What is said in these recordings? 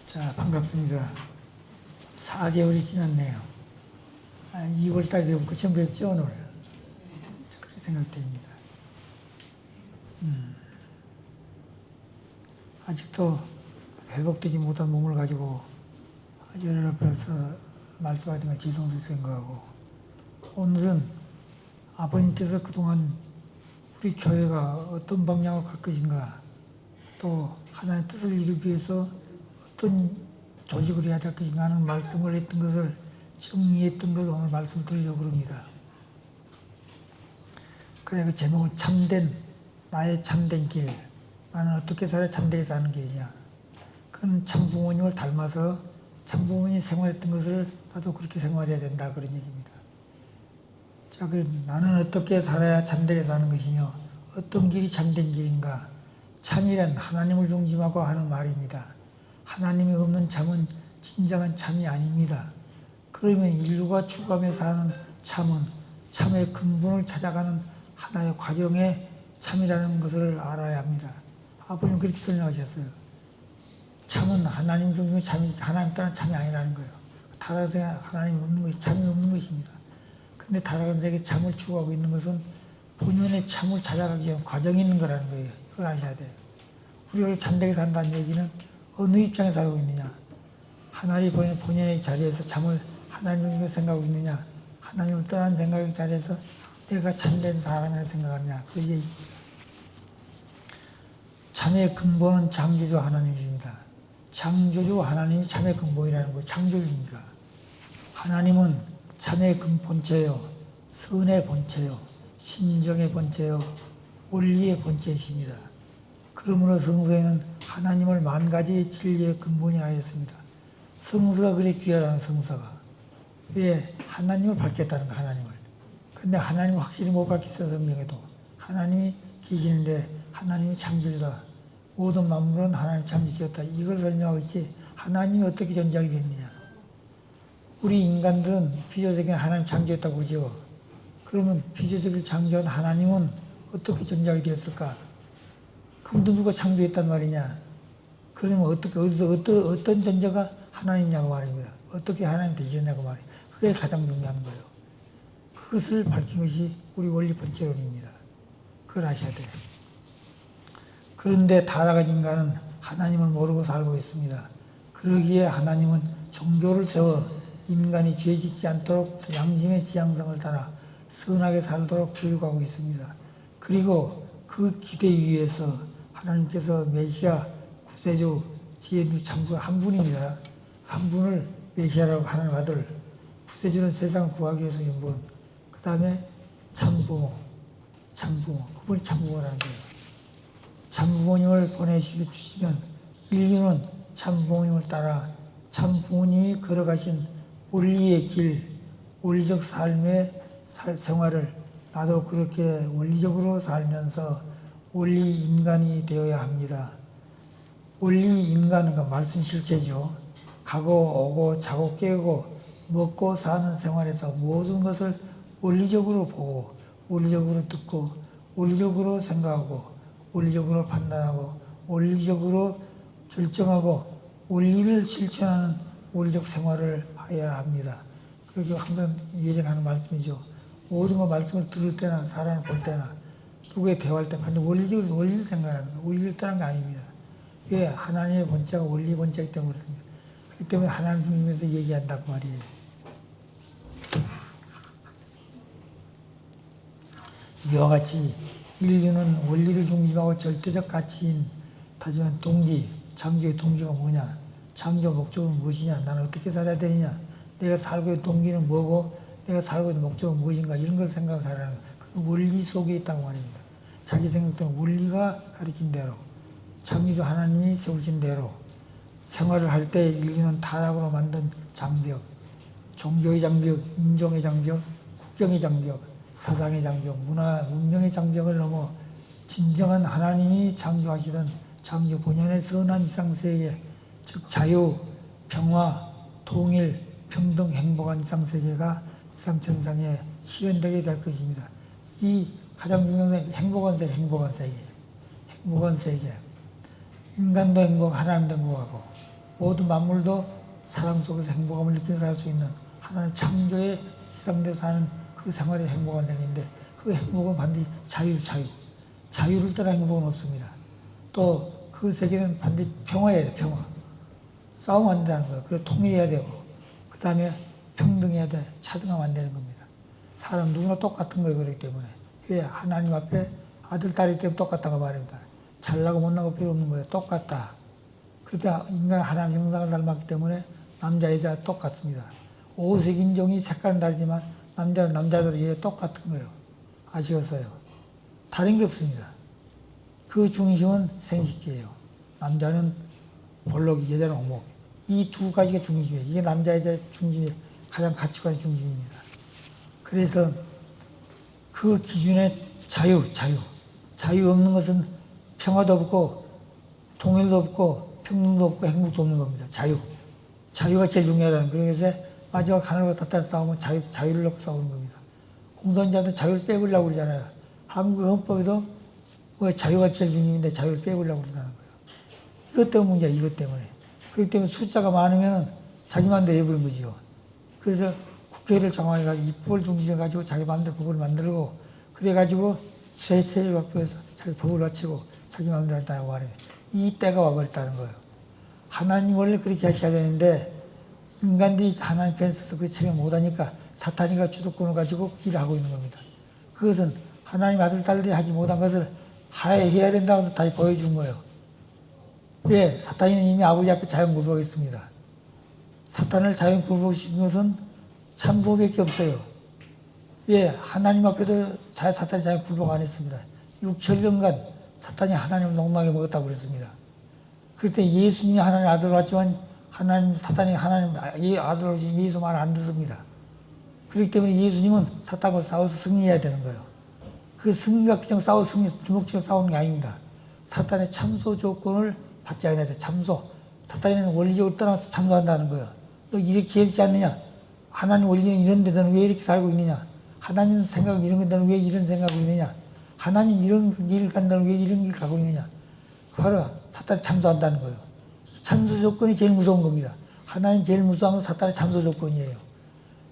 자, 반갑습니다. 4개월이 지났네요. 2월달 되면 처음 뵙죠, 오늘? 그렇게 생각됩니다. 아직도 회복되지 못한 몸을 가지고 여러 앞에서 말씀하신 걸 지성스럽게 생각하고, 오늘은 아버님께서 그동안 우리 교회가 어떤 방향으로 갈 것인가, 또 하나님의 뜻을 이루기 위해서 어떤 조직을 해야 될 것인가 하는 말씀을 했던 것을 정리했던 것을 오늘 말씀드리려고 합니다. 그래, 그 제목은 참된, 나의 참된 길. 나는 어떻게 살아야 참되게 사는 길이냐. 그건 참부모님을 닮아서 참부모님이 생활했던 것을 나도 그렇게 생활해야 된다, 그런 얘기입니다. 자, 그 나는 어떻게 살아야 참되게 사는 것이며 어떤 길이 참된 길인가. 참이란 하나님을 중심하고 하는 말입니다. 하나님이 없는 참은 진정한 참이 아닙니다. 그러면 인류가 추구하며 사는 참은 참의 근본을 찾아가는 하나의 과정의 참이라는 것을 알아야 합니다. 아버님 그렇게 설명하셨어요. 참은 하나님 중심의 참이, 하나님 따른 참이 아니라는 거예요. 타락한 세계 하나님이 없는 것이 참이 없는 것입니다. 근데 타락한 세계 참을 추구하고 있는 것은 본연의 참을 찾아가기 위한 과정이 있는 거라는 거예요. 이걸 아셔야 돼요. 우리가 참되게 산다는 얘기는 어느 입장에 살고 있느냐. 하나님 본연의 자리에서 참을 하나님 중심으로 생각하고 있느냐. 하나님을 떠난 생각의 자리에서 내가 참된 사람이라고 생각하느냐. 그 얘기. 참의 근본은 창조주 하나님입니다. 창조주 하나님이 참의 근본이라는 거예요. 창조주입니다. 하나님은 참의 본체요, 선의 본체요, 신정의 본체요, 원리의 본체이십니다. 그러므로 성서에는 하나님을 만 가지 진리의 근본이라 했습니다. 성서가 그리 귀하다는 성서가. 왜? 하나님을 밝혔다는 거, 하나님을. 근데 하나님을 확실히 못 밝혔어요, 성경에도. 하나님이 계시는데 하나님이 창조주다. 모든 만물은 하나님 창조주였다. 이걸 설명하고 있지, 하나님이 어떻게 존재하게 됐느냐. 우리 인간들은 비조적인 하나님 창조했다고 그러죠. 그러면 비조적인 창조한 하나님은 어떻게 존재하게 되었을까? 그분도 누가 창조했단 말이냐? 그러면 어떻게, 어떤 존재가 하나님이냐고 말입니다. 어떻게 하나님 되셨냐고 말이에요. 그게 가장 중요한 거예요. 그것을 밝힌 것이 우리 원리 본체론입니다. 그걸 아셔야 돼요. 그런데 타락한 인간은 하나님을 모르고 살고 있습니다. 그러기에 하나님은 종교를 세워 인간이 죄 짓지 않도록 양심의 지향성을 따라 선하게 살도록 교육하고 있습니다. 그리고 그 기대 위에서 하나님께서 메시아, 구세주, 지혜주, 창조 한 분입니다. 한 분을 메시아라고 하는 아들, 구세주는 세상을 구하기 위해서 온 분, 그 다음에 참부모, 그분이 참부모라는 거예요. 참부모님을 보내주시면 인류는 참부모님을 따라 참부모님이 걸어가신 원리의 길, 원리적 삶의 생활을 나도 그렇게 원리적으로 살면서 원리 인간이 되어야 합니다. 원리 인간은 그 말씀 실체죠. 가고 오고 자고 깨고 먹고 사는 생활에서 모든 것을 원리적으로 보고 원리적으로 듣고 원리적으로 생각하고 원리적으로 판단하고 원리적으로 결정하고 원리를 실천하는 원리적 생활을 해야 합니다. 그렇게 항상 예정하는 말씀이죠. 모든 거 말씀을 들을 때나 사람을 볼 때나 누구의 대화할 때 반드시 원리를 생각하는 거예요. 원리를 따르는 게 아닙니다. 왜? 하나님의 본체가 원리 본체이기 때문에 그렇습니다. 그렇기 때문에 하나님 중심에서 얘기한다고 말이에요. 이와 같이 인류는 원리를 중심하고 절대적 가치인 다지만 동기, 창조의 동기가 뭐냐? 창조 목적은 무엇이냐? 나는 어떻게 살아야 되느냐? 내가 살고 있는 동기는 뭐고 내가 살고 있는 목적은 무엇인가? 이런 걸 생각하라는 그 원리 속에 있다고 말입니다. 자기 생각대로 원리가 가르친 대로 창조주 하나님이 세우신 대로 생활을 할 때 인류는 타락으로 만든 장벽, 종교의 장벽, 인종의 장벽, 국경의 장벽, 사상의 장벽, 문화, 문명의 장벽을 넘어 진정한 하나님이 창조하시던 창조 본연의 선한 이상세계, 즉 자유, 평화, 통일, 평등, 행복한 이상세계가 이상천상에 실현되게 될 것입니다. 이 가장 중요한 행복한 세계. 인간도 행복, 하나님도 행복하고 모든 만물도 사랑 속에서 행복함을 느끼면서 살 수 있는 하나님 창조에 희생돼서 사는 그 생활이 행복한 생인데 그 행복은 반드시 자유를 떠나 행복은 없습니다. 또 그 세계는 반드시 평화해야 돼. 평화. 싸우면 안 된다는 거예요. 그래서 통일해야 되고 그 다음에 평등해야 돼. 차등하면 안 되는 겁니다. 사람 누구나 똑같은 거예요. 그렇기 때문에 왜 하나님 앞에 아들 딸이기 때문에 똑같다고 말합니다. 잘나고 못나고 필요 없는 거예요. 똑같다. 그때 인간은 하나님 형상을 닮았기 때문에 남자 여자 똑같습니다. 옷의 인종이 색깔은 다르지만 남자는 남자들이 똑같은 거예요. 아시겠어요? 다른 게 없습니다. 그 중심은 생식기예요. 남자는 볼록이, 여자는 오목. 이 두 가지가 중심이에요. 이게 남자 여자의 중심이 가장 가치관의 중심입니다. 그래서 그 기준에 자유 없는 것은 평화도 없고 통일도 없고 평등도 없고 행복도 없는 겁니다. 자유가 제일 중요하다는 거예요. 그래서 마지막 하늘과 사탄 싸우면 자유를 놓고 싸우는 겁니다. 공산주의한테 자유를 빼버리려고 그러잖아요. 한국 헌법에도 왜 자유가 제일 중요한데 자유를 빼버리려고 그러는 거예요. 이것 때문에 문제야. 이것 때문에. 그렇기 때문에 숫자가 많으면 자기 마음대로 해버린 거지요. 그래서 국회를 정화해가지고 입법을 중심해가지고 자기 마음대로 법을 만들고 그래가지고 세세를 확보해서 자기 법을 바치고 자기 마음대로 한다고 말해요. 이 때가 와버렸다는 거예요. 하나님 원래 그렇게 하셔야 되는데 인간들이 하나님 편에 서서 그 책임을 못하니까 사탄이가 주도권을 가지고 일을 하고 있는 겁니다. 그것은 하나님 아들 딸들이 하지 못한 것을 해야 된다고 다시 보여준 거예요. 왜? 사탄이는 이미 아버지 앞에 자연 굴복했습니다. 사탄을 자연 굴복시킨 것은 참고밖에 없어요. 왜? 하나님 앞에도 사탄이 자연 굴복 안 했습니다. 6천년간 사탄이 하나님을 농락해 먹었다고 그랬습니다. 그때 예수님이 하나님 아들로 왔지만 사탄이 하나님 아들로 오신 예수 말 안 듣습니다. 그렇기 때문에 예수님은 사탄과 싸워서 승리해야 되는 거예요. 그 승리가 그냥 주먹치고 싸우는 게 아닙니다. 사탄의 참소 조건을 받지 않아야 돼. 참소. 사탄이는 원리적으로 떠나서 참소한다는 거예요. 너 이렇게 하지 않느냐? 하나님 원리는 이런데 너는 왜 이렇게 살고 있느냐? 하나님 생각은 이런 건데 너는 왜 이런 생각하고 있느냐? 하나님 이런 길 간다는 왜 이런 길 가고 있느냐? 바로 사탄이 참소한다는 거예요. 참소 조건이 제일 무서운 겁니다. 하나님 제일 무서운 건 사탄의 참소 조건이에요.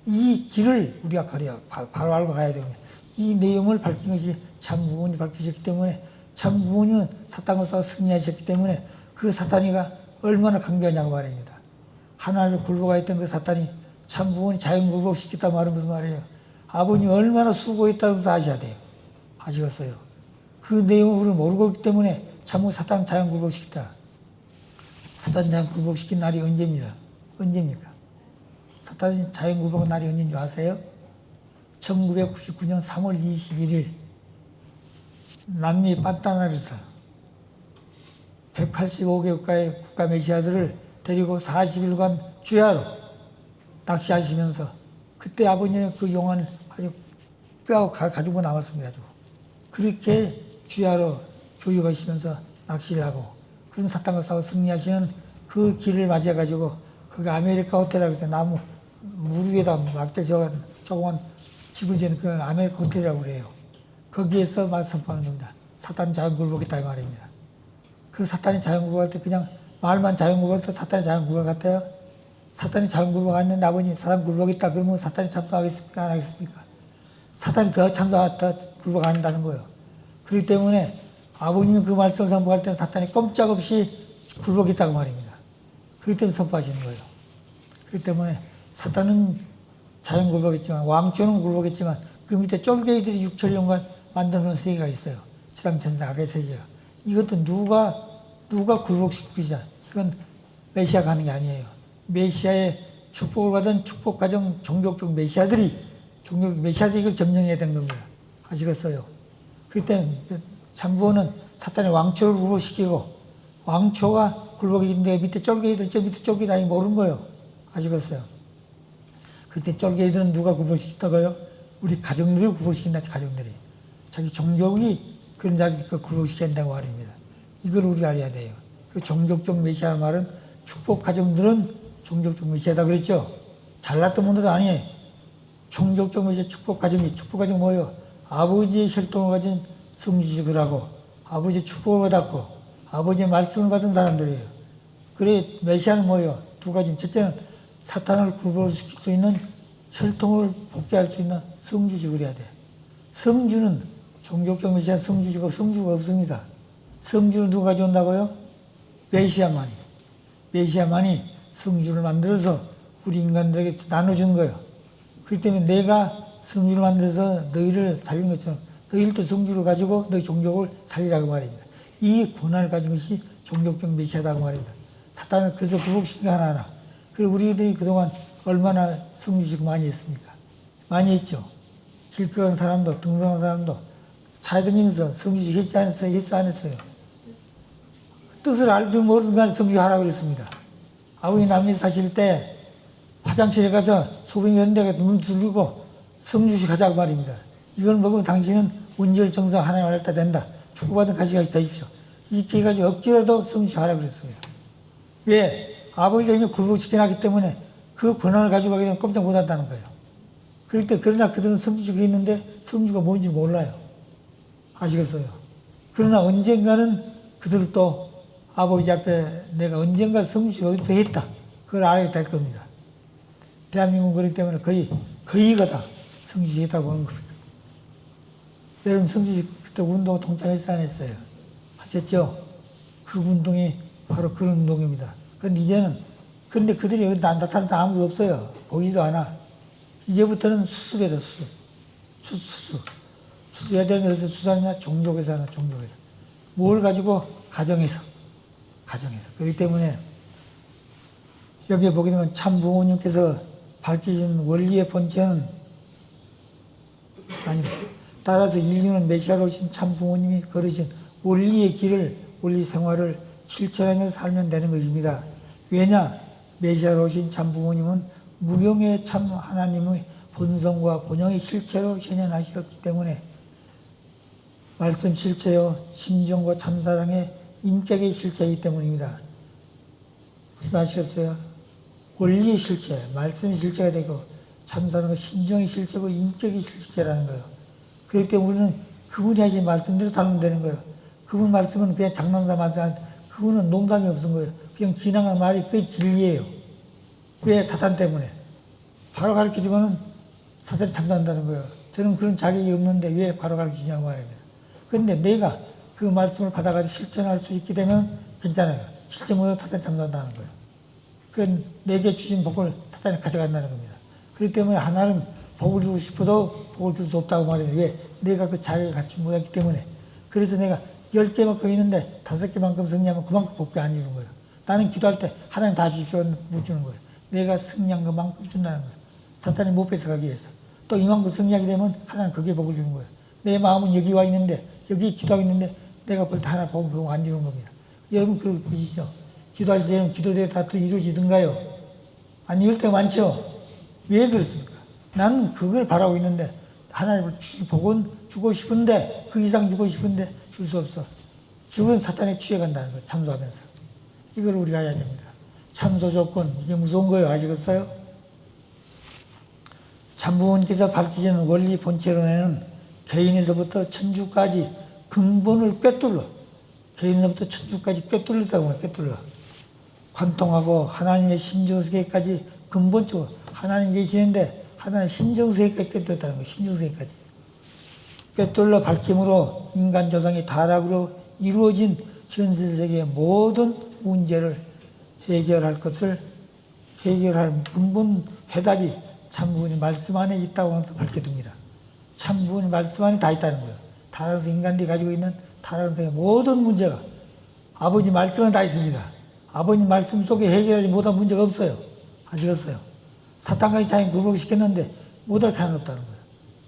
이 길을 우리가 바로 알고 가야 됩니다. 이 내용을 밝힌 것이 참부모님이 밝히셨기 때문에 참부모님은 사탄과 싸워 승리하셨기 때문에 그 사탄이가 얼마나 강력하냐고 말입니다. 하나님을 굴복하였던 그 사탄이 참부모님 자연 굴복시켰다 말은 무슨 말이에요? 아버님이 얼마나 수고했다는 것을 아셔야 돼요. 아시겠어요? 그 내용을 우리는 모르고 있기 때문에 참부 사탄 자연 굴복시켰다. 사탄 자연 굴복시킨 날이 언제입니까? 사탄이 자연 굴복한 날이 언제인 줄 아세요? 1999년 3월 21일 남미 판타나르에서 185개 국가의 국가 메시아들을 데리고 40일간 주야로 낚시하시면서 그때 아버님의 그 용안을 아주 뼈하고 가지고 남았습니다. 아주. 그렇게 주야로 교육하시면서 낚시를 하고 그런 사탄과 싸워 승리하시는 그 길을 맞이해가지고 거기 아메리카 호텔이라고 해서 나무 물 위에다 막대 조그만 집을 지은 그 아메리카 호텔이라고 그래요. 거기에서 선포하는 겁니다. 사탄 자연 굴복했다 이 말입니다. 그 사탄이 자연 굴복할 때 그냥 말만 자연 굴복할 때 사탄이 자연 굴복 같아요? 사탄이 자연 굴복 안 했는데 아버님 사탄 굴복했다 그러면 사탄이 참소하겠습니까? 안 하겠습니까? 사탄이 더 굴복 안 한다는 거예요. 그렇기 때문에 아버님이 그 말씀을 선포할 때는 사탄이 꼼짝없이 굴복했다고 말입니다. 그렇기 때문에 선포하시는 거예요. 그렇기 때문에 사탄은 자연 굴복했지만 왕초는 굴복했지만 그 밑에 쫄개이들이 6천년간 만드는 세계가 있어요. 지상천사 악의 세계가. 이것도 누가 굴복시키자. 이건 메시아가 하는 게 아니에요. 메시아의 축복을 받은 축복가정 종족적 메시아들이 이걸 점령해야 되는 겁니다. 아시겠어요? 그렇기 때문에 참부원은 사탄의 왕초를 굴복시키고 왕초가 굴복인데 밑에 쫄개이들 저 밑에 쫄개이들 아니 모르는 거예요. 아시겠어요? 그때 쫄개이들은 누가 굴복시켰다고요? 우리 가정들이 굴복시킨다. 가정들이. 자기 종족이 그런 자기 굴복시킨다고 말입니다. 이걸 우리가 알아야 돼요. 그 종족적 메시아 말은 축복 가정들은 종족적 메시아다 그랬죠? 잘났던 분들도 아니에요. 종족적 메시아 축복 가정이 뭐예요? 아버지의 혈통을 가진 성지식을 하고 아버지의 축복을 받았고 아버지의 말씀을 받은 사람들이에요. 그래 메시아는 뭐예요? 두 가지. 첫째는 사탄을 굴복시킬 수 있는 혈통을 복제할 수 있는 성주직을 해야 돼. 성주는 종교적 메시아 성주지가 없습니다. 성주를 누가 가져온다고요? 메시아만이. 메시아만이 성주를 만들어서 우리 인간들에게 나눠준 거예요. 그렇기 때문에 내가 성주를 만들어서 너희를 살린 것처럼 너희들도 성주를 가지고 너희 종족을 살리라고 말입니다. 이 권한을 가진 것이 종족적 메시아다고 말입니다. 사탄을 그래서 굴복시킨 게 하나하나. 그리고 우리들이 그동안 얼마나 성주식 많이 했습니까? 많이 했죠. 길거리는 사람도 등산하는 사람도 차에 다니면서 성주식 했지 않았어요? 했지 않았어요? 뜻을 알든 모르든 간에 성주식 하라고 그랬습니다. 아버지 남미 사실 때 화장실에 가서 소변이 연대가 눈 들고 성주식 하자고 말입니다. 이걸 먹으면 당신은 온열 정상 하나님 할 때 된다. 축복받은 가시가시 되십시오. 이렇게 해가지고 억지로도 성주식 하라고 그랬습니다. 왜? 아버지가 이미 굴복시켜놨기 때문에 그 권한을 가지고 가게 되면 꼼짝 못한다는 거예요. 그럴 때 그러나 그들은 성주식이 있는데 성주가 뭔지 몰라요. 아시겠어요? 그러나 언젠가는 그들도 아버지 앞에 내가 언젠가 성주식 어디서 했다. 그걸 알게 될 겁니다. 대한민국은 그렇기 때문에 거의가 다 성주식 했다고 보는 겁니다. 여러분 성주식 그때 운동 동참했어 안 했어요? 하셨죠? 그 운동이 바로 그런 운동입니다. 그런데 이제는 그런데 그들이 여기 나타나는 아무도 없어요. 보이지도 않아. 이제부터는 수습해야 수습. 수습해야 되는 데서 수사하냐? 종족에서 하나, 종족에서. 뭘 가지고? 가정에서. 그렇기 때문에 여기에 보게 되면 참 부모님께서 밝히신 원리의 본체는 아닙니다. 따라서 인류는 메시아로 오신 참 부모님이 걸으신 원리의 길을, 원리 생활을 실천하며 살면 되는 것입니다. 왜냐? 메시아로 오신 참 부모님은 무경의 참 하나님의 본성과 본영의 실체로 현현하셨기 때문에 말씀 실체요, 심정과 참사랑의 인격의 실체이기 때문입니다. 아시겠어요? 원리의 실체, 말씀의 실체가 되고 참사랑은 심정의 실체고 인격의 실체라는 거예요. 그렇기 때문에 우리는 그분이 하신 말씀대로 살면 되는 거예요. 그분 말씀은 그냥 장난삼아 말씀, 그분은 농담이 없은 거예요. 그냥 지나간 말이 그게 진리예요. 왜? 사탄 때문에. 바로 가르쳐주고는 사탄이 참사한다는 거예요. 저는 그런 자격이 없는데 왜 바로 가르쳐주냐고 말입니다. 그런데 내가 그 말씀을 받아가지고 실천할 수 있게 되면 괜찮아요. 실천 못해도 사탄이 참사한다는 거예요. 그건 내게 주신 복을 사탄이 가져간다는 겁니다. 그렇기 때문에 하나는 복을 주고 싶어도 복을 줄 수 없다고 말해요. 왜? 내가 그 자격을 갖추지 못했기 때문에. 그래서 내가 10개 만큼 있는데 5개만큼 승리하면 그만큼 복이 안 주는 거예요. 나는 기도할 때 하나님 다 주십시오 못 주는 거예요. 내가 승리한 것만큼 준다는 거예요. 사탄이 못 뺏어가기 위해서. 또 이만큼 승리하게 되면 하나님 그게 복을 주는 거예요. 내 마음은 여기 와 있는데 여기 기도하고 있는데 내가 볼 때 하나 복을 안 주는 겁니다. 여러분 그걸 보시죠. 기도할 때는 기도대로 다 이루어지던가요? 안 이룰 때가 많죠? 왜 그렇습니까? 나는 그걸 바라고 있는데 하나님을 복은 주고 싶은데 그 이상 주고 싶은데 줄 수 없어. 죽은 사탄에 취해간다는 거예요. 참소하면서. 이걸 우리가 해야 됩니다. 참소 조건, 이게 무서운 거예요. 아시겠어요? 참부모님께서 밝히시는 원리 본체론에는 개인에서부터 천주까지 근본을 꿰뚫러, 개인에서부터 천주까지 꿰뚫렸다고 해요. 꿰뚫러. 관통하고 하나님의 심정세계까지 근본적으로 하나님 계시는데 하나님 심정세계까지 꿰뚫었다는 거예요. 심정세계까지. 꿰뚫러 밝힘으로 인간 조상의 타락으로 이루어진 현실세계의 모든 문제를 해결할 근본 해답이 참부모님 말씀 안에 있다고 하면서 밝혀둡니다. 참부모님 말씀 안에 다 있다는 거예요. 타락에서 인간들이 가지고 있는 타락의 모든 문제가 아버지 말씀 안에 다 있습니다. 아버님 말씀 속에 해결하지 못한 문제가 없어요. 아시겠어요? 사탄까지 자연 굴복시켰는데 못할 게 하나 없다는 거예요.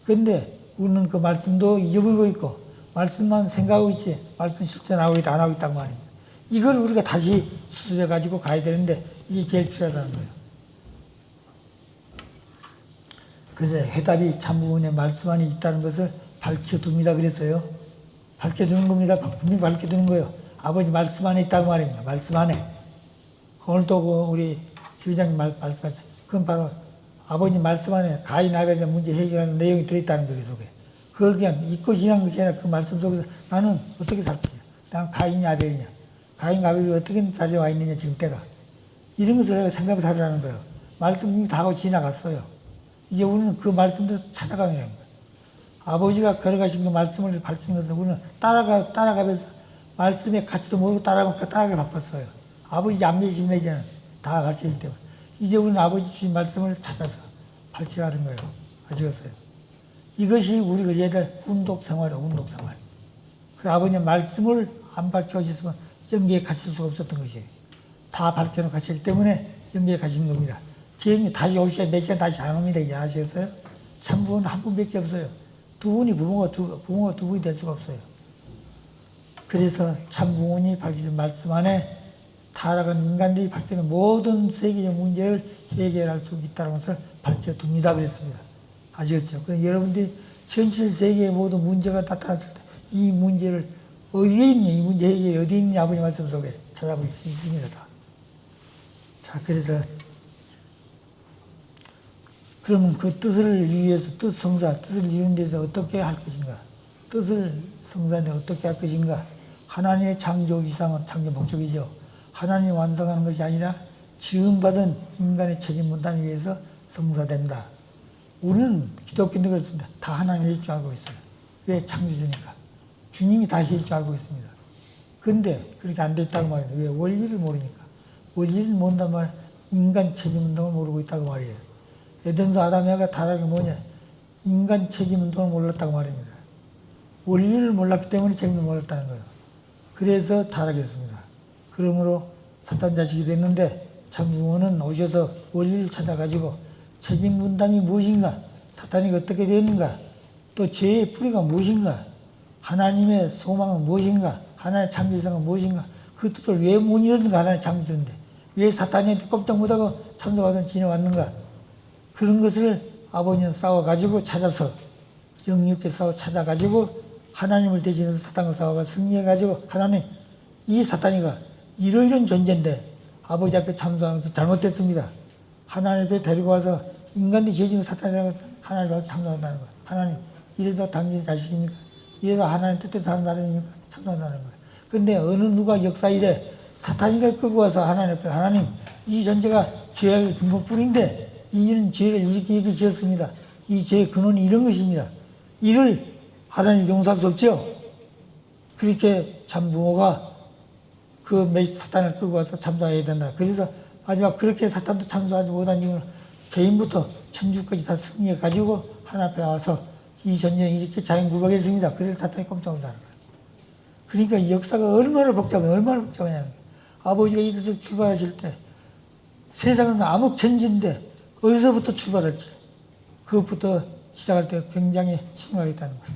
그런데 우리는 그 말씀도 잊어버리고 있고 말씀만 생각하고 있지 말씀 실천하고 있다 안 하고 있단 말입니다. 이걸 우리가 다시 수습해 가지고 가야 되는데 이게 제일 필요하다는 거예요. 그래서 해답이 참부모님의 말씀 안에 있다는 것을 밝혀둡니다. 그랬어요. 밝혀두는 겁니다. 분명히 밝혀두는 거예요. 아버지 말씀 안에 있다고 말입니다. 말씀 안에. 오늘도 우리 주의장님 말씀하셨죠. 그건 바로 아버지 말씀 안에 가인 아벨의 문제 해결하는 내용이 들어있다는 거예요. 속에. 그걸 그냥 잊고 지난 것이 아니라 그 말씀 속에서 나는 어떻게 살겠냐. 나는 가인이 아벨이냐. 가인과 아벨이 어떻게 자리에 와 있느냐 지금 때가. 이런 것을 내가 생각을 하라는 거예요. 말씀이 다 하고 지나갔어요. 이제 우리는 그 말씀대로 찾아가는 거예요. 아버지가 걸어가신 그 말씀을 밝히는 것을 우리는 따라가면서 말씀의 가치도 모르고 따라가기 바빴어요. 아버지 안 계시면 이제는 다 가르치기 때문에. 이제 우리는 아버지 주신 말씀을 찾아서 밝혀가는 거예요. 아시겠어요? 이것이 우리가 해야 될 운동생활이에요. 운동생활. 그 아버지의 말씀을 안 밝혀주셨으면 영계에 갇힐 수가 없었던 것이에요. 다 밝혀놓고 갇히기 때문에 영계에 갇힌 겁니다. 주님이 다시 오시야 몇 시간 다시 안 옵니다. 이제 아시겠어요? 참부는 한 분밖에 없어요. 두 분이 부모가 두 분이 될 수가 없어요. 그래서 참부모니 밝히신 말씀 안에 타락한 인간들이 밝히는 모든 세계적 문제를 해결할 수 있다는 것을 밝혀둡니다. 그랬습니다. 아시겠죠? 그럼 여러분들이 현실 세계의 모든 문제가 나타났을 때 이 문제를 어디에 있니? 이 문제 해결이 어디에 있니? 아버지 말씀 속에 찾아볼 수 있습니다. 자, 그래서 그러면 그 뜻을 위해서 뜻을 이루는 데서 어떻게 할 것인가? 뜻을 성사에 어떻게 할 것인가? 하나님의 창조 이상은 창조 목적이죠. 하나님이 완성하는 것이 아니라 지음받은 인간의 책임 분담을 위해서 성사된다. 우리는 기독교인들 그렇습니다. 다 하나님이 할 줄 알고 있어요. 왜? 창조주니까. 주님이 다 할 줄 알고 있습니다. 근데 그렇게 안 됐다고 말이에요. 왜? 원리를 모르니까. 원리를 모른단 말이에요. 인간 책임 운동을 모르고 있다고 말이에요. 에덴도 아담이가 타락이 뭐냐? 인간 책임 운동을 몰랐다고 말입니다. 원리를 몰랐기 때문에 책임을 몰랐다는 거예요. 그래서 타락했습니다. 그러므로 사탄 자식이 됐는데 참부모는 오셔서 원리를 찾아가지고 책임 분담이 무엇인가? 사탄이 어떻게 되는가? 또 죄의 뿌리가 무엇인가? 하나님의 소망은 무엇인가? 하나님의 창조성은 무엇인가? 그 뜻을 왜 못 이루는가? 하나님의 창조인데 왜 사탄이한테 꼼짝 못하고 참석하던 지내왔는가? 그런 것을 아버지는 싸워가지고 찾아서 영육계 싸워 찾아가지고 하나님을 대신해서 사탄과 싸워가 승리해가지고 하나님 이 사탄이가 이러이런 존재인데 아버지 앞에 참석하면서 잘못됐습니다. 하나님 앞에 데리고 와서 인간들이 죄지은 사탄이라고 하나님 앞에 참석한다는 거예요. 하나님 이래도 당신의 자식입니까? 이래도 하나님 뜻대로 사는 사람입니까? 참석한다는 거예요. 근데 어느 누가 역사 이래 사탄이를 끌고 와서 하나님 앞에 하나님 이 존재가 죄악의 근본뿌리인데 이는 죄를 이렇게 지었습니다. 이 죄의 근원이 이런 것입니다. 이를 하나님 용서할 수 없죠. 그렇게 참부모가 그 사탄을 끌고 와서 참소해야 된다. 그래서 마지막 그렇게 사탄도 참소하지 못한 이유는 개인부터 천주까지 다 승리해가지고 하나님 앞에 와서 이 전쟁을 이렇게 자연구박했습니다. 그래서 사탄이 꼼짝 못하는 거예요. 그러니까 이 역사가 얼마나 복잡하냐는 거예요. 아버지가 이 뜻을 출발하실 때 세상은 암흑천지인데 어디서부터 출발할지 그것부터 시작할 때 굉장히 심각했다는 거예요.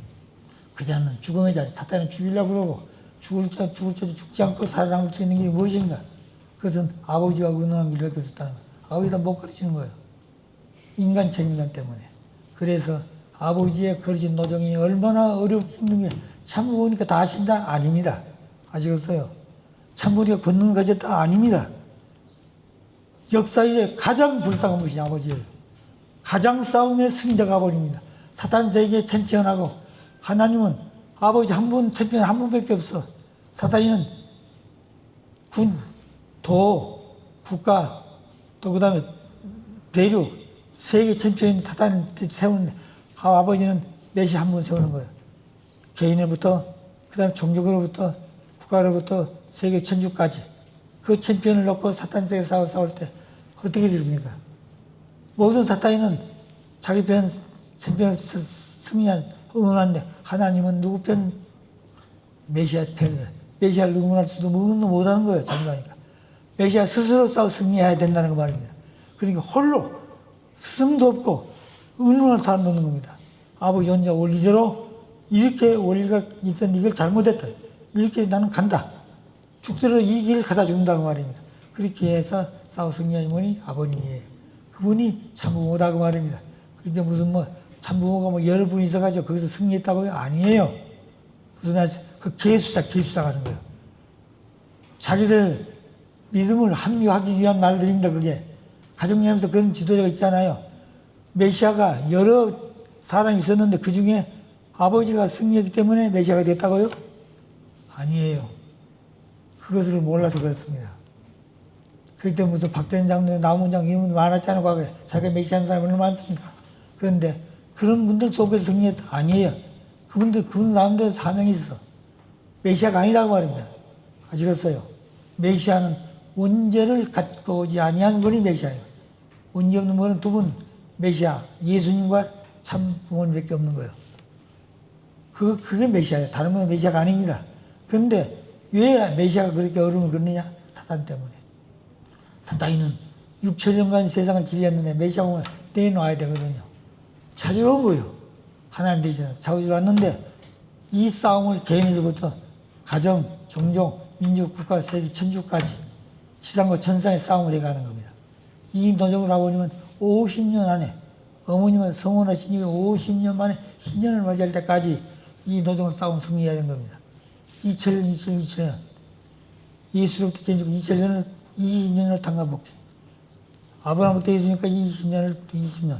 그자는 죽음의 자리, 사탄은 죽이려고 그러고 죽을 자 죽지 않고 살아남을 수 있는 게 무엇인가? 그것은 아버지가 의논한 길을 가르쳤다는 거예요. 아버지가 못 가르치는 거예요. 인간 책임감 때문에. 그래서 아버지의 가르친 노정이 얼마나 어렵고 힘든 게 참부모니까 다 아신다? 아닙니다. 아시겠어요? 참부모니까 걷는 것이 다 아닙니다. 역사에 가장 불쌍한 것이 아버지예요. 가장 싸움의 승자가 아버지입니다. 사탄 세계 챔피언하고 하나님은 아버지 한 분, 챔피언 한 분밖에 없어. 사탄이는 군, 도, 국가, 또 그 다음에 대륙, 세계 챔피언 사탄이 세우는데 아버지는 메시 한 분 세우는 거예요. 개인으로부터, 그 다음에 종족으로부터, 국가로부터 세계 천주까지 그 챔피언을 놓고 사탄 세계 싸울 때 어떻게 되십니까? 모든 사탄이는 자기 편 챔피언을 승리한 응원하는데 하나님은 누구 편? 메시아 편이다. 메시아를 응원할 수도 못하는 거예요. 자기가니까. 메시아 스스로 싸워 승리해야 된다는 거 말입니다. 그러니까 홀로 스승도 없고 응원할 사람도 없는 겁니다. 아버지 혼자 원리대로 이렇게 원리가 있었는데 이걸 잘못했다. 이렇게 나는 간다. 죽더라도 이 길을 가다 준다고 말입니다. 그렇게 해서 싸워 승리한 분이 아버님이에요. 그분이 참부모다고 말입니다. 그러니까 무슨 참부모가 여러 분이 있어가지고 거기서 승리했다고요? 아니에요. 무슨 그 개수작 하는 거예요. 자기들 믿음을 합리화하기 위한 말들입니다. 그게 가정예하면서 그런 지도자가 있잖아요. 메시아가 여러 사람이 있었는데 그 중에 아버지가 승리했기 때문에 메시아가 됐다고요? 아니에요. 그것을 몰라서 그렇습니다. 그럴 때 무슨 박대현 장로님, 나문장 이런 분 많았잖아요. 과거에. 자기가 메시아는 사람이 얼마나 많습니까? 그런데 그런 분들 속에서 승리했다. 아니에요. 그분 나름대로 사명이 있어. 메시아가 아니라고 말입니다. 아시겠어요? 메시아는 원죄를 갖고 오지 아니한 분이 메시아예요. 원죄 없는 분은 두 분, 메시아, 예수님과 참 부모님밖에 없는 거예요. 그게 메시아예요. 다른 분은 메시아가 아닙니다. 그런데 왜 메시아가 그렇게 어려움을 겪느냐? 사탄 때문에. 사탄이는 6천년간 세상을 지배했는데 메시아 오면 내놔야 되거든요. 찾으러 온 거예요. 하나님 대신에 찾으러 왔는데 이 싸움을 개인에서부터 가정, 종족, 민족, 국가, 세계, 천주까지 지상과 천상의 싸움을 해가는 겁니다. 이 노정을 아버님은 50년 안에 어머님은 성원하신 이후 50년 만에 희년을 맞이할 때까지 이 노정을 싸움 승리해야 되는 겁니다. 2000년 예수로부터 제주고 2000년을 20년을 담가볼게. 아브라함부터 예수니까 20년을 20년.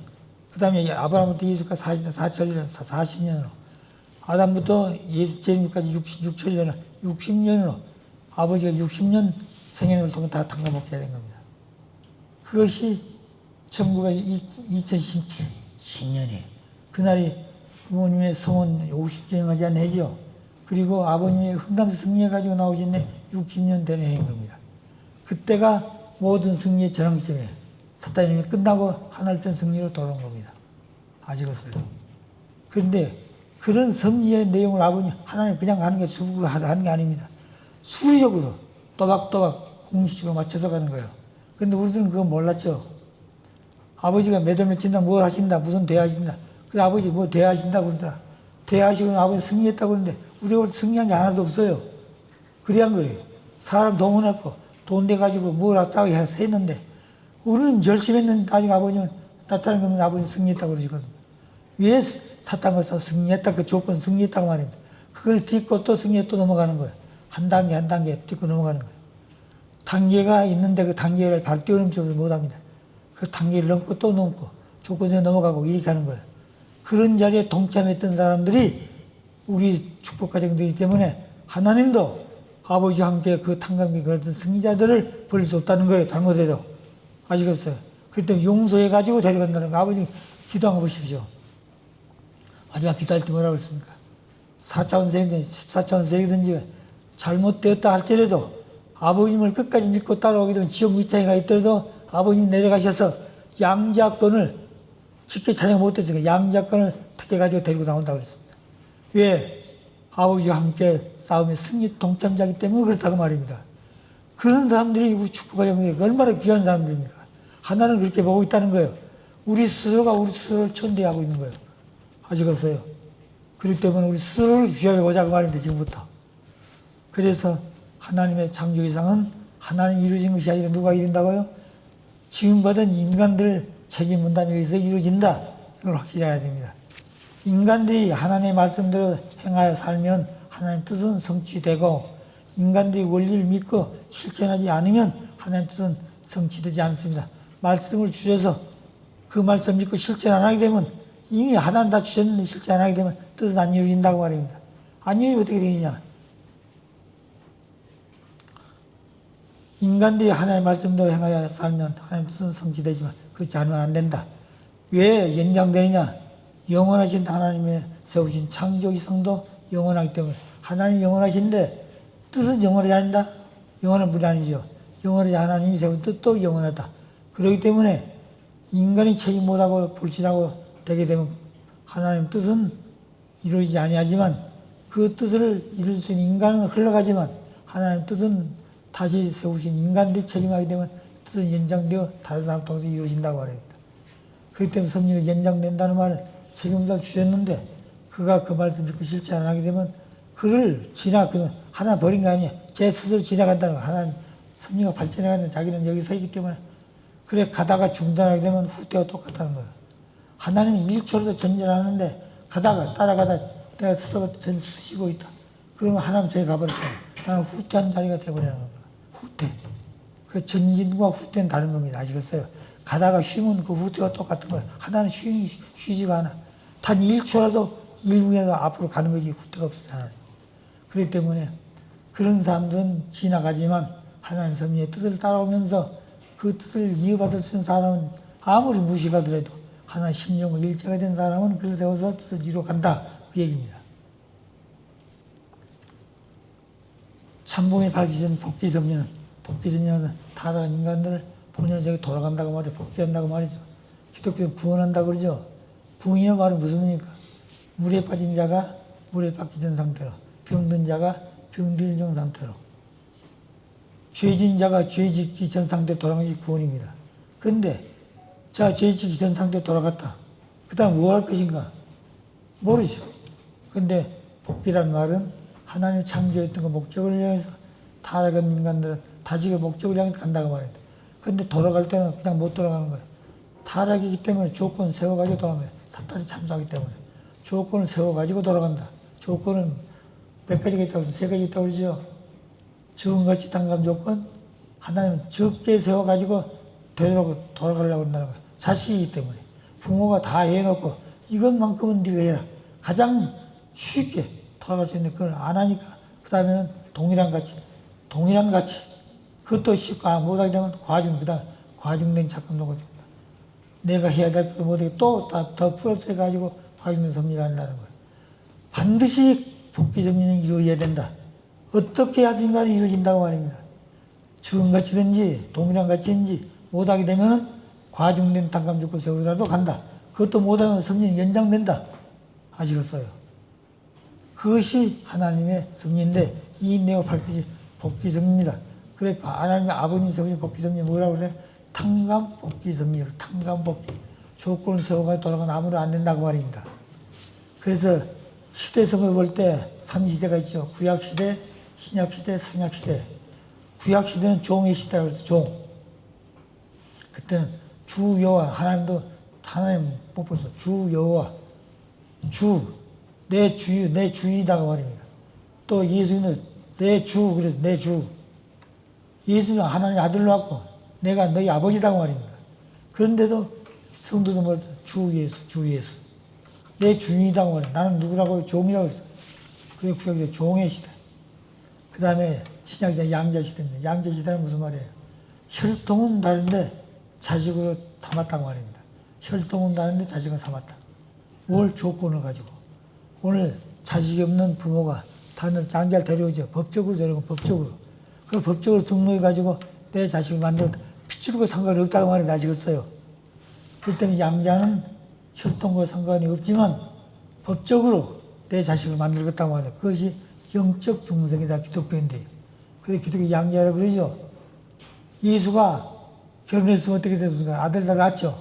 그 다음에 아브라함부터 예수가 40년으로. 아담부터 예수 제님까지 6천년을 60년으로 아버지가 60년 생애를 통해 다 담가먹게 해야 된 겁니다. 그것이 2010년이에요. 그날이 부모님의 성원 50주년 맞이한 해죠. 그리고 아버님의 흑담 승리해가지고 나오신 해 60년 되는 해인 겁니다. 그때가 모든 승리의 전환점이에요. 사탄이 끝나고 하늘편 승리로 돌아온 겁니다. 아시겠어요? 그런데 그런 승리의 내용을 아버님 하나님 그냥 하는 게 하는 게 아닙니다. 수리적으로 또박또박 공식적으로 맞춰서 가는 거예요. 그런데 우리들은 그거 몰랐죠. 아버지가 매달 며칠 날 뭘 하신다, 무슨 대하신다. 그래 아버지 뭐 대하신다 그러더라. 대하시고 아버지 승리했다고 그러는데 우리가 승리한 게 하나도 없어요. 그래 한 거예요. 사람 동원했고 돈 돼가지고 뭘 싸우게 해서 했는데 우리는 열심히 했는데 나중에 아버님은 나타나는 거면 아버님 승리했다고 그러시거든요. 왜 사탄에서 승리했다, 그 조건 승리했다고 말입니다. 그걸 딛고 또 승리에 또 넘어가는 거예요. 한 단계 한 단계 딛고 넘어가는 거예요. 단계가 있는데 그 단계를 발 뛰어넘지 못합니다. 그 단계를 넘고 또 넘고 조건에 넘어가고 이렇게 하는 거예요. 그런 자리에 동참했던 사람들이 우리 축복가정들이기 때문에 하나님도 아버지와 함께 그 탄광기 그런 승리자들을 버릴 수 없다는 거예요. 잘못해도. 아시겠어요? 그렇기 때문에 용서해가지고 데려간다는 거. 아버지 기도한 거 보십시오. 마지막 기도할 때 뭐라고 했습니까? 4차원 세계든지 14차원 세계든지 잘못되었다 할지라도 아버님을 끝까지 믿고 따라오게 되면 지옥 밑에 가 있더라도 아버님 내려가셔서 양자권을 쉽게 찬양 못했으니까 양자권을 택해가지고 데리고 나온다고 그랬습니다. 왜? 아버지와 함께 싸움에 승리 동참자이기 때문에 그렇다고 말입니다. 그런 사람들이 우리 축복가정들이 얼마나 귀한 사람들입니까? 하나는 그렇게 보고 있다는 거예요. 우리 스스로가 우리 스스로를 천대하고 있는 거예요. 아시겠어요? 그렇기 때문에 우리 스스로를 귀하게 보자고 말입니다. 지금부터. 그래서 하나님의 창조 이상은 하나님 이루어진 것이 아니라 누가 이룬다고요? 지금 받은 인간들 책임 분담에 의해서 이루어진다. 이걸 확실히 해야 됩니다. 인간들이 하나님의 말씀대로 행하여 살면 하나님 뜻은 성취되고 인간들이 원리를 믿고 실천하지 않으면 하나님 뜻은 성취되지 않습니다. 말씀을 주셔서 그 말씀 믿고 실천 안 하게 되면 이미 하나님 다 주셨는데 실천 안 하게 되면 뜻은 안 이루어진다고 말입니다. 안 이루어지면 어떻게 되느냐? 인간들이 하나님의 말씀대로 행하여 살면 하나님 뜻은 성취되지만 그렇지 않으면 안 된다. 왜 연장되느냐? 영원하신 하나님의 세우신 창조 이상도 영원하기 때문에 하나님 영원하신데 뜻은 영원하지 않는다? 영원한 분이 아니죠. 영원하지 하나님이 세운 뜻도 영원하다. 그렇기 때문에 인간이 책임 못하고 불신하고 되게 되면 하나님 뜻은 이루어지지 아니하지만 그 뜻을 이룰 수 있는 인간은 흘러가지만 하나님 뜻은 다시 세우신 인간들이 책임하게 되면 뜻은 연장되어 다른 사람 통해서 이루어진다고 말합니다. 그렇기 때문에 섭리가 연장된다는 말은 책임을 주셨는데 그가 그 말씀 믿고 실천 안 하게 되면 그를 하나 버린 게 아니에요. 제 스스로 지나간다는 거. 하나님 섭리가 발전해가는 자기는 여기 서 있기 때문에 그래 가다가 중단하게 되면 후퇴와 똑같다는 거예요. 하나님은 1초라도 전진하는데 가다가 따라가다 내가 스스로가 쉬고 있다. 그러면 하나님 저기 가버렸다. 나는 후퇴한 자리가 되어버리는 겁니다. 후퇴. 그 전진과 후퇴는 다른 겁니다. 아시겠어요? 가다가 쉬면 그 후퇴와 똑같은 거예요. 하나는 쉬지가 않아. 단 1초라도 1분이라도 앞으로 가는 거지 후퇴가 없습니다. 그렇기 때문에 그런 사람들은 지나가지만 하나님 섭리의 뜻을 따라오면서 그 뜻을 이어받을 수 있는 사람은 아무리 무시가 더라도 하나님 심령과 일체가 된 사람은 그를 세워서 뜻을 이루어간다. 그 얘기입니다. 참봉이 밝기 전 복귀섭리는 타락한 인간들을 본연의 세계에 돌아간다고 말이죠. 복귀한다고 말이죠. 기독교는 구원한다고 그러죠. 부인의 말은 무슨 의미입니까? 물에 빠진 자가 물에 빠진 상태로, 병든 자가 병들 전 상태로, 죄진 자가 죄 짓기 전 상태에 돌아가는 게 구원입니다. 그런데 자, 죄 짓기 전 상태에 돌아갔다. 그 다음 뭐 할 것인가? 모르죠. 그런데 복귀란 말은 하나님 창조했던 그 목적을 위해서 타락한 인간들은 다시그 목적을 향해서 간다고 말입니다. 그런데 돌아갈 때는 그냥 못 돌아가는 거예요. 타락이기 때문에 조건 세워가지고 돌아갑니다. 사탄이 참소하기 때문에. 조건을 세워가지고 돌아간다. 조건은 몇 가지가 있다고, 세 가지 있다고 그러죠. 적은같이 당감 조건, 하나님 적게 세워가지고 되도록 돌아가려고 한다는 거예요. 자식이기 때문에. 부모가 다 해놓고 이것만큼은 네가 해라. 가장 쉽게 돌아갈 수 있는 그걸 안 하니까 그 다음에는 동일한 가치. 그것도 쉽고 못하게 되면 과중, 그 다음 과중된 착각도 거든요. 내가 해야 될 것도 못하게 또 더 플러스 해가지고 과중된 섭리를 한다는 거예요. 반드시 복귀 섭리는 이루어져야 된다. 어떻게 하든 간에 이루어진다고 말입니다. 적은 가치든지 동일한 가치인지 못하게 되면 과중된 당감 죽고 세우더라도 간다. 그것도 못하면 섭리는 연장된다. 아시겠어요? 그것이 하나님의 섭리인데 이 내용 밝히지 복귀 섭리입니다. 그래 하나님의 아버님 섭리 복귀 섭리 뭐라고 그래? 탕감 복귀 섭리. 탕감 복귀. 조건을 세워가지고 돌아가면 아무도 안 된다고 말입니다. 그래서 시대성을 볼 때 3시대가 있죠. 구약시대, 신약시대, 성약시대. 구약시대는 종의 시대라고 해서 종. 그때는 주 여호와, 하나님 못 벌써 주 여호와, 내 주이다고 말입니다. 또 예수님은 내 주, 그래서 내 주. 예수는 하나님 아들로 왔고, 내가 너희 아버지다고 말입니다. 그런데도 성도도 뭐 주 예수. 내 주인이라고 말해. 나는 누구라고? 종이라고 했어. 그게 구약의 종의 시대. 그 다음에 신약시대 양자 시대입니다. 양자 시대는 무슨 말이에요? 혈통은 다른데 자식으로 삼았다고 말입니다. 혈통은 다른데 자식을 삼았다. 뭘 조건을 가지고. 오늘 자식이 없는 부모가 다른 장자를 데려오죠. 법적으로 데려오고 법적으로. 그 법적으로 등록해가지고 내 자식을 만들었다. 피줄과 상관이 없다고 말이 아시겠어요? 그 때문에 양자는 혈통과 상관이 없지만 법적으로 내 자식을 만들겠다고 하는 그것이 영적 중생이다. 기독교인데. 그래서 기독교 양자라고 그러죠. 예수가 결혼했으면 어떻게 됐습니까? 아들 다 낳았죠.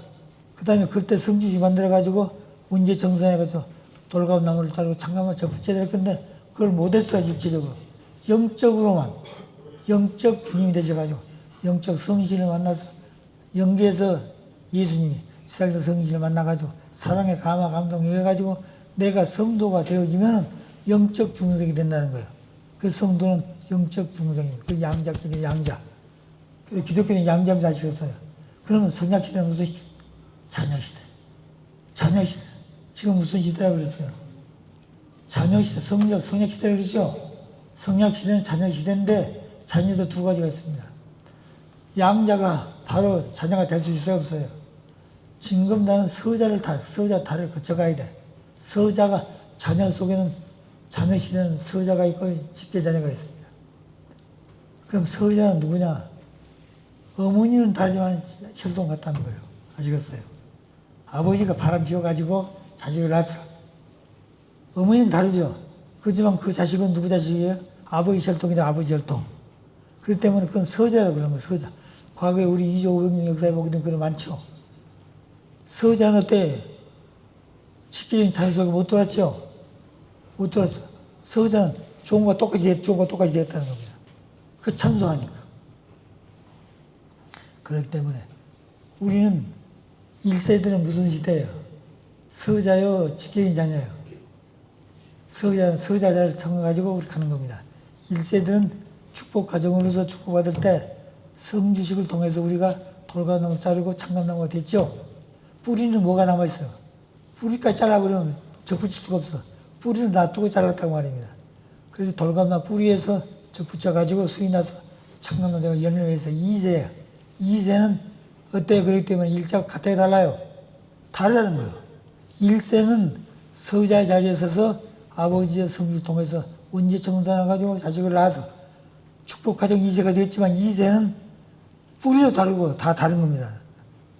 그 다음에 그때 성지시 만들어가지고 문제 정산해가지고 돌가운 나무를 자르고 창가만 접붙여야 될 건데 그걸 못했어요. 육체적으로. 영적으로만. 영적 주님이 되셔가지고 영적 성신을 만나서 영계에서 예수님이 세상에서 성신을 만나가지고 사랑에 감화 감동해가지고 내가 성도가 되어지면 영적 중생이 된다는 거예요. 그 성도는 영적 중생입니다. 그 양자끼리 양자. 그리고 기독교는 양자입니다. 아시겠어요? 그러면 성약시대는 무슨 시대? 자녀시대. 자녀시대. 지금 무슨 시대라고 그랬어요? 자녀시대. 성약시대라고 그러죠? 성약시대는 자녀시대인데 자녀도 두 가지가 있습니다. 양자가 바로 자녀가 될 수 있어요? 없어요? 지금 나는 서자 달을 거쳐가야 돼. 서자가, 자녀 속에는, 자녀 시대는 서자가 있고 직계자녀가 있습니다. 그럼 서자는 누구냐? 어머니는 다르지만 혈통 같다는 거예요. 아시겠어요? 아버지가 바람 피워가지고 자식을 낳았어. 어머니는 다르죠? 그렇지만 그 자식은 누구 자식이에요? 아버지 혈통이다, 아버지 혈통. 그렇기 때문에 그건 서자라고 그러는 거예요, 서자. 과거에 우리 2조 500년 역사에 보게 되면 그런 많죠. 서자는 어때? 직계적인 자녀 속에 못 들어왔죠? 못 들어왔어. 서자는 종과 똑같이 됐다는 겁니다. 그 참소하니까. 그렇기 때문에 우리는 1세들은 무슨 시대예요? 서자요, 직계적인 자녀요. 서자를 청해가지고 우리 가는 겁니다. 1세들은 축복 가정으로서 축복받을 때 성주식을 통해서 우리가 돌가나무 자르고 창감나무가 됐죠? 뿌리는 뭐가 남아있어요? 뿌리까지 잘라 그러면 접붙일 수가 없어. 뿌리는 놔두고 잘랐다고 말입니다. 그래서 돌가나무 뿌리에서 저 붙여가지고 수이 나서 창간도 되고 연을 해서 2세야. 2세는 어때요? 그렇기 때문에 일자가 같아 달라요? 다르다는 거예요. 1세는 서자의 자리에 서서 아버지의 성질을 통해서 원죄 청산해가지고 자식을 낳아서 축복가정 2세가 되었지만 2세는 뿌리도 다르고 다 다른 겁니다.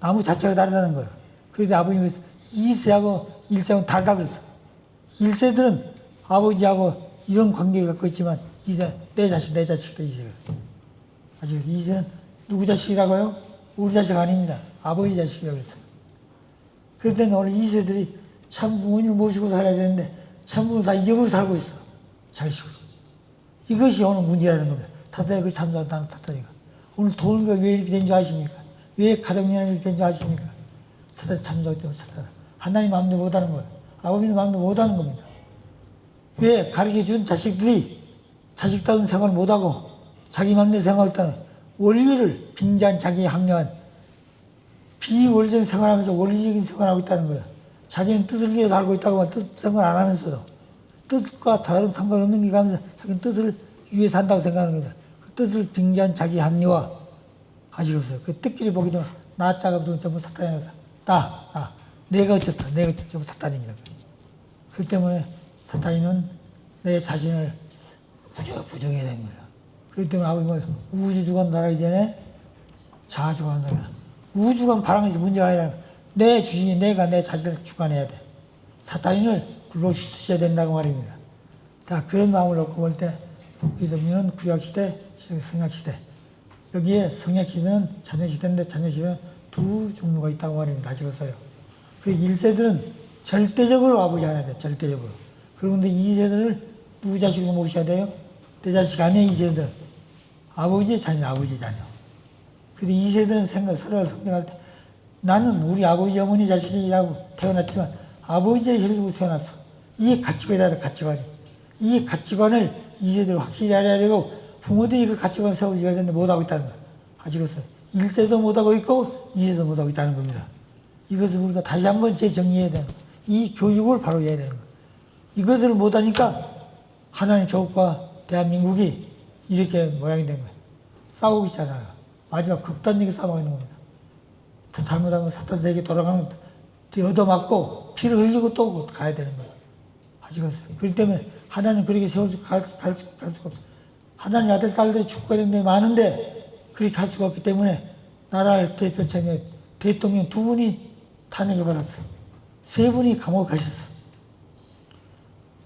나무 자체가 다르다는 거예요. 그런데 아버님이 2세하고 1세하고 다르다고 그랬어. 1세들은 아버지하고 이런 관계를 갖고 있지만 2세 내 자식다 2세가. 아시겠어요? 2세는 누구 자식이라고요? 우리 자식 아닙니다. 아버지 자식이라고 그랬어요. 그럴 때는 오늘 2세들이 참 부모님을 모시고 살아야 되는데 참 부모를 다 잊어버리고 살고 있어. 자식으로. 이것이 오늘 문제라는 겁니다. 사탄이 그 참사하는 사탄이가. 오늘 돈과 왜 이렇게 된 줄 아십니까? 왜 가정연합이 이렇게 된 줄 아십니까? 사탄이 참사하기 때문에 사탄. 하나님 마음대로 못하는 거예요. 아버지는 마음대로 못하는 겁니다. 왜 가르쳐준 자식들이 자식다운 생활을 못하고 자기 마음대로 생활했다는 원리를 빙자한 자기의 합리화한 비원리적인 생활하면서 원리적인 생활하고 있다는 거예요. 자기는 뜻을 위해서 살고 있다고 하면 뜻 생활 안 하면서도 뜻과 다른 상관없는 게 가면서 자기는 뜻을 위해서 산다고 생각하는 겁니다. 그 뜻을 빙자한 자기 합리화 하시겠어요. 그 뜻끼리 보기 되면 나 자가도 전부 사탄이라서 내가 어쨌다 내가 전부 사탄입니다. 그렇기 때문에 사탄이는 내 자신을 부정해야 되는 거예요. 그렇기 때문에 아버지는 우주주관 나라기 전에 자주관 나라. 우주관 바라는 것이 문제가 아니라 내 주인이 내가 내 자신을 주관해야 돼. 사탄인을 불러주셔야 된다고 말입니다. 자, 그런 마음을 놓고 볼 때 기독교는 구약시대, 성약시대. 여기에 성약시대는 자녀시대인데 자녀시대는 두 종류가 있다고 말입니다. 아시겠어요? 그 1세들은 절대적으로 아버지 하나 돼. 절대적으로. 그런데 2세들을 누구 자식으로 모셔야 돼요? 내 자식 아니에요. 2세들. 아버지의 자녀, 아버지의 자녀. 근데 2세들은 서로 성장할 때 나는 우리 아버지 어머니 자식이라고 태어났지만 아버지의 혈육으로 태어났어. 이게 가치관이다. 가치관이. 이 가치관을 2세들 확실히 알아야 되고 부모들이 그 가치관을 세워줘야 되는데 못하고 있다는 거야. 아시겠어요? 1세도 못하고 있고 2세도 못하고 있다는 겁니다. 이것을 우리가 다시 한번 재정리해야 되는 거야. 이 교육을 바로 해야 되는 거야. 이것을 못하니까 하나님 조국과 대한민국이 이렇게 모양이 된 거예요. 싸우고 있잖아요. 마지막 극단적인 싸움하고 있는 겁니다. 잘못하면 사탄 세계 돌아가면 얻어맞고 피를 흘리고 또 가야 되는 거예요. 아시겠어요? 그렇기 때문에 하나님 그렇게 갈 수가 없어요. 하나님 아들, 딸들이 축구가 된 데 많은데 그렇게 할 수가 없기 때문에 나라를 대표창에 대통령 2분이 탄핵을 받았어요. 3분이 감옥에 가셨어요.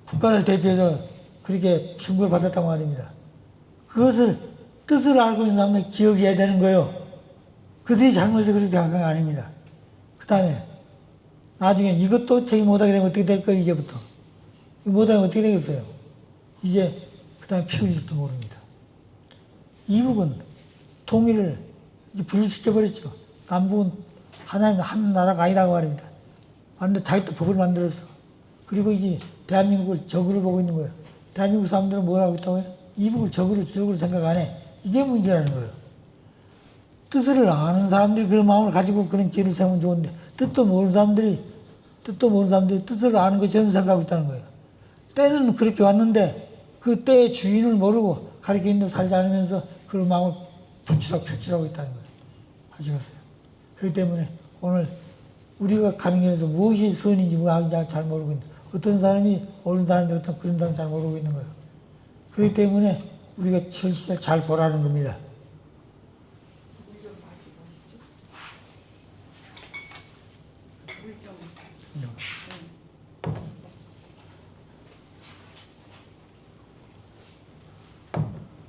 국가를 대표해서 그렇게 신고를 받았다고 말입니다. 그것을 뜻을 알고 있는 사람들이 기억해야 되는 거예요. 그들이 잘못해서 그렇게 한 건 아닙니다. 그 다음에 나중에 이것도 책임 못하게 되면 어떻게 될 거예요? 이제부터. 못하면 어떻게 되겠어요? 이제 그 다음에 피 흘릴지도 모릅니다. 이북은 통일을 분리시켜버렸죠. 남북은 하나님 한 나라가 아니라고 말입니다. 자기도 법을 만들었어. 그리고 이제 대한민국을 적으로 보고 있는 거예요. 대한민국 사람들은 뭘 하고 있다고 해요? 이북을 적으로 생각 안 해. 이게 문제라는 거예요. 뜻을 아는 사람들이 그런 마음을 가지고 그런 길을 세우면 좋은데 뜻도 모르는 사람들이 뜻을 아는 것처럼 생각하고 있다는 거예요. 때는 그렇게 왔는데 그 때의 주인을 모르고 가르치는 살지 않으면서 그런 마음을 표출하고 있다는 거예요. 아시겠어요? 그렇기 때문에 오늘 우리가 가는 길에서 무엇이 선인지 무엇인지 잘 모르고 있는 어떤 사람이 옳은 사람인지 어떤 그런 사람이 잘 모르고 있는 거예요. 그렇기 때문에 우리가 철시를 잘 보라는 겁니다. 물 좀.